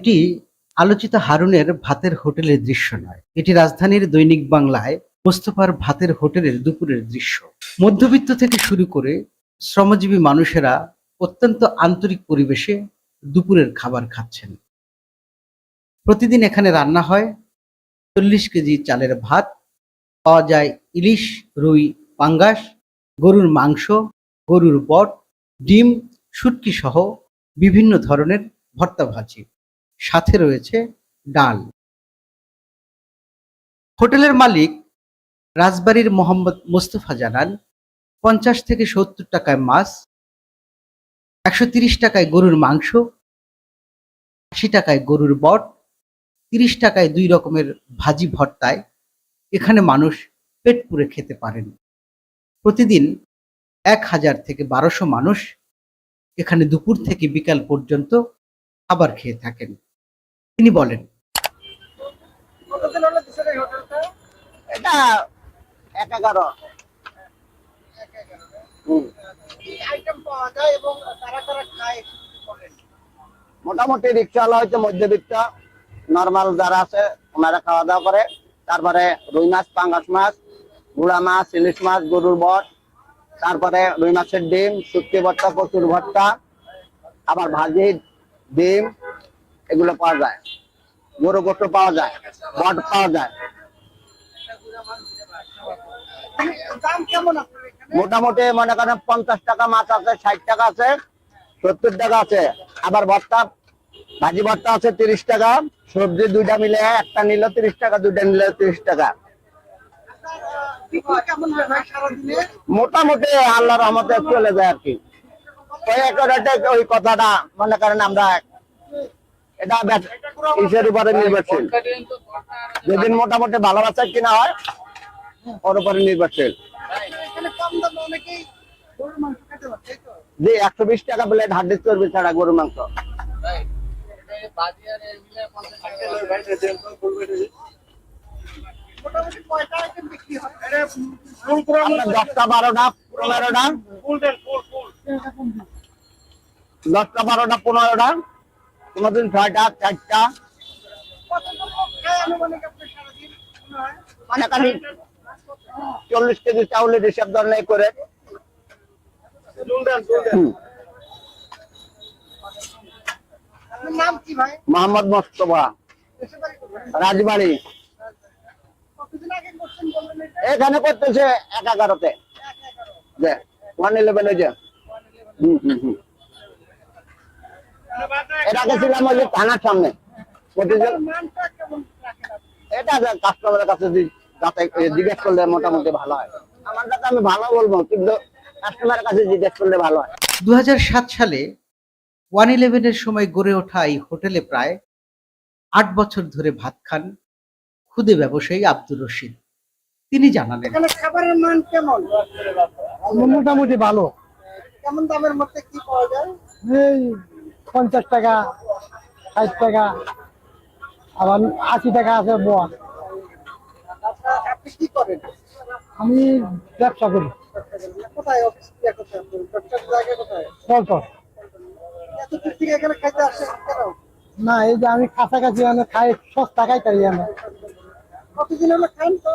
এটি আলোচিত হারুনের ভাতের হোটেলের দৃশ্য নয়, এটি রাজধানীর দৈনিক বাংলায় মোস্তফার ভাতের হোটেলের দুপুরের দৃশ্য। মধ্যবিত্ত থেকে শুরু করে শ্রমজীবী মানুষেরা অত্যন্ত আন্তরিক পরিবেশে দুপুরের খাবার খাচ্ছেন। প্রতিদিন এখানে রান্না হয় ৪০ কেজি চালের ভাত, পাওয়া যায় ইলিশ, রুই, পাঙ্গাস, গরুর মাংস, গরুর বট, ডিম, শুটকি সহ বিভিন্ন ধরনের ভর্তা ভাজি, সাথে রয়েছে ডাল। হোটেলের মালিক রাজবাড়ীর মোহাম্মদ মোস্তফা জানান, ৫০ থেকে ৭০ টাকায় মাছ, ১৩০ টাকায় গরুর মাংস, ৮০ টাকায় গরুর বট, ৩০ টাকায় ২ রকমের ভাজি ভর্তায় এখানে মানুষ পেট পুরে খেতে পারেন। প্রতিদিন ১,০০০ থেকে ১,২০০ মানুষ এখানে দুপুর থেকে বিকাল পর্যন্ত খাবার খেয়ে থাকেন। তিনি বলেন, এটা ১/১১। মোটামুটি রিক্সাওয়ালা হয়তো মধ্যবিত্ত, নর্মাল যারা আছে ওনারা খাওয়া দাওয়া করে। তারপরে রুই মাছ, পাঙ্গাস মাছ, গুড়া মাছ, ইলিশ মাছ, গরুর বট, তারপরে রুই মাছের ডিম, শুটকি ভর্তা, কচুর ভর্তা, আবার ভাজি, ডিম, এগুলো পাওয়া যায়। গরু গোস্ত পাওয়া যায়, বট পাওয়া যায়। মোটামুটি মনে করেন ৫০ টাকা মাছ আছে, ৬০ টাকা আছে, ৭০ টাকা আছে। আবার ভর্তা, ভাজি ভর্তা আছে ৩০ টাকা, সবজি দুইটা মিলে একটা নিলে ৩০ টাকা, দুইটা নিলে ৩০ টাকা। মোটামুটি আল্লাহর রহমতে চলে যায় আর কি। ওই কথাটা মনে করেন আমরা এটা ইসের উপরে নির্ভরশীল। যেদিন মোটামুটি ভালোবাসা কিনা হয় ওর উপরে নির্ভরশীল। জি, ১২০ টাকা প্লেট হাড্ডি চর্বি ছাড়া গরুর মাংস। দশটা, ১২টা, ১৫টা, ১০টা, ১২টা, ১৫টা, কোনদিন ৬টা, ৪টা। মানে খালি ৪০ কেজি চাউলের হিসাব ধরনের করে। মোহাম্মদ মোস্তফা, রাজবাড়ি। এখানে করতেছে ১/১১-তে, 111 যে। এর আগে ছিলাম ওই যে থানার সামনে। এটা কাস্টমারের কাছে জিজ্ঞেস করলে মোটামুটি ভালো হয়। আমার কাছে আমি ভালো বলবো, কিন্তু কাস্টমারের কাছে জিজ্ঞেস করলে ভালো হয়। ২০০৭ সালে 111-এর সময় গড়ে ওঠা এই হোটেলে প্রায় ৮ বছর ধরে ভাত খান ক্ষুদে ব্যবসায়ী আব্দুর রশিদ। তিনি জানালেন, খাবারের মান কেমন? মোটামুটি ভালো। কেমন দামের মধ্যে কি পাওয়া যায়? এই ৫০ টাকা, ৬০ টাকা, আবার ৮০ টাকা আছে বোয়া। আপনি কি করেন? আমি ব্যবসা করি। কোথায় অফিস? ব্যবসার জায়গা কোথায়? চলতো এত দূর থেকে এখানে খাইতে আসেন কেন? না, এই যে আমি কাছাকাছি খাই, সস্তা খাইতারি। আমি কতদিন হলো খান? তো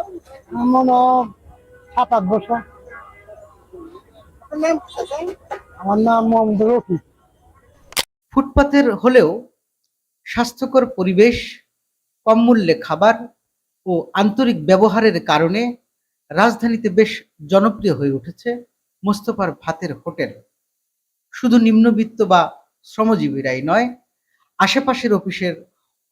মনে ৭-৮ বছর। আপনার নাম কি? আমার নাম মোহাম্মদ রফি। ফুটপাতের হলেও স্বাস্থ্যকর পরিবেশ, কম মূল্যে খাবার ও আন্তরিক ব্যবহারের কারণে রাজধানীতে বেশ জনপ্রিয় হয়ে উঠেছে মোস্তফার ভাতের হোটেল। শুধু নিম্নবিত্ত বা শ্রমজীবীরাই নয়, আশেপাশের অফিসের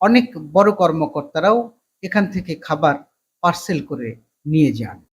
অনেক বড় কর্মকর্তারাও এখান থেকে খাবার পার্সেল করে নিয়ে যান।